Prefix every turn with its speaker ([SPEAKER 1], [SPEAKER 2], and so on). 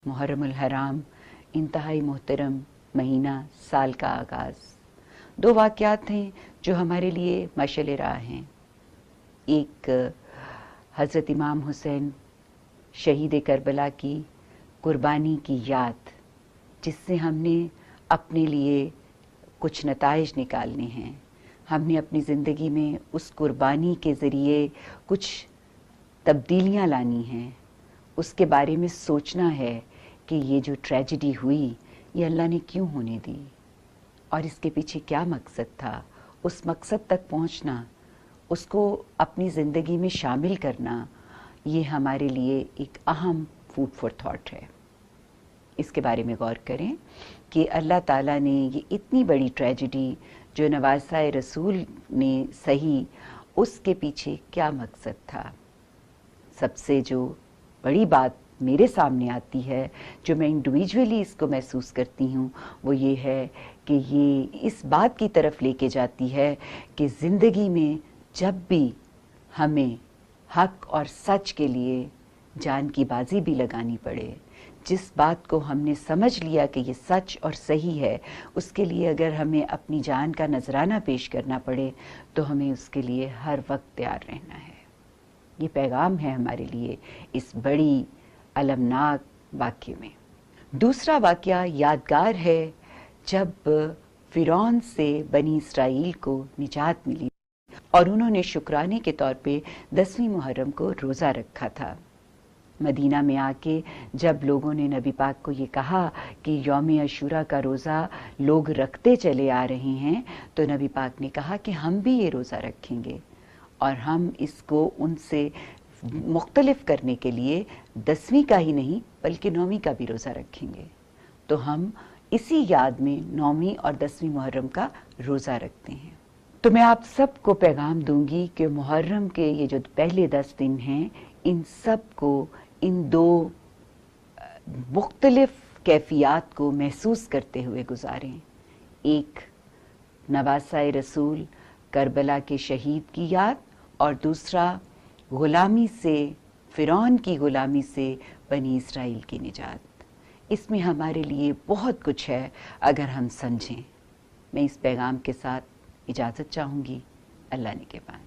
[SPEAKER 1] मुहर्रम उल हराम इंतहाई मोहतरम महीना, साल का आगाज़। दो वाक़यात हैं जो हमारे लिए मशाल राह हैं। एक हज़रत इमाम हुसैन शहीद करबला की कुर्बानी की याद, जिससे हमने अपने लिए कुछ नताइज निकालने हैं। हमने अपनी ज़िंदगी में उस कुर्बानी के ज़रिए कुछ तब्दीलियाँ लानी हैं। उसके बारे में सोचना है कि ये जो ट्रेजेडी हुई ये अल्लाह ने क्यों होने दी और इसके पीछे क्या मकसद था। उस मकसद तक पहुंचना, उसको अपनी ज़िंदगी में शामिल करना, ये हमारे लिए एक अहम फूड फॉर थॉट है। इसके बारे में गौर करें कि अल्लाह ताला ने ये इतनी बड़ी ट्रेजेडी जो नवासाए रसूल ने सही, उसके पीछे क्या मकसद था। सबसे जो बड़ी बात मेरे सामने आती है, जो मैं इंडिविजुअली इसको महसूस करती हूँ, वो ये है कि ये इस बात की तरफ लेके जाती है कि ज़िंदगी में जब भी हमें हक और सच के लिए जान की बाजी भी लगानी पड़े, जिस बात को हमने समझ लिया कि ये सच और सही है, उसके लिए अगर हमें अपनी जान का नजराना पेश करना पड़े तो हमें उसके लिए हर वक्त तैयार रहना है। ये पैगाम है हमारे लिए इस बड़ी अलमनाक वाक़ये में। दूसरा वाक़या यादगार है जब फ़िरौन से बनी इसराइल को निजात मिली और उन्होंने शुक्राने के तौर पे 10वीं मुहर्रम को रोज़ा रखा था। मदीना में आके जब लोगों ने नबी पाक को ये कहा कि यौम अशूरा का रोज़ा लोग रखते चले आ रहे हैं, तो नबी पाक ने कहा कि हम भी ये रोज़ा रखेंगे और हम इसको उनसे मुख्तलिफ करने के लिए 10वीं का ही नहीं बल्कि 9वीं का भी रोज़ा रखेंगे। तो हम इसी याद में 9वीं और 10वीं मुहर्रम का रोज़ा रखते हैं। तो मैं आप सबको पैगाम दूंगी कि मुहर्रम के ये जो पहले 10 दिन हैं, इन सब को, इन दो मुख्तलिफ कैफियत को महसूस करते हुए गुजारें। एक नवासाए रसूल करबला के शहीद की याद और दूसरा गुलामी से, फ़िरौन की गुलामी से बनी इसराइल की निजात। इसमें हमारे लिए बहुत कुछ है अगर हम समझें। मैं इस पैगाम के साथ इजाज़त चाहूँगी। अल्लाह निगहबान।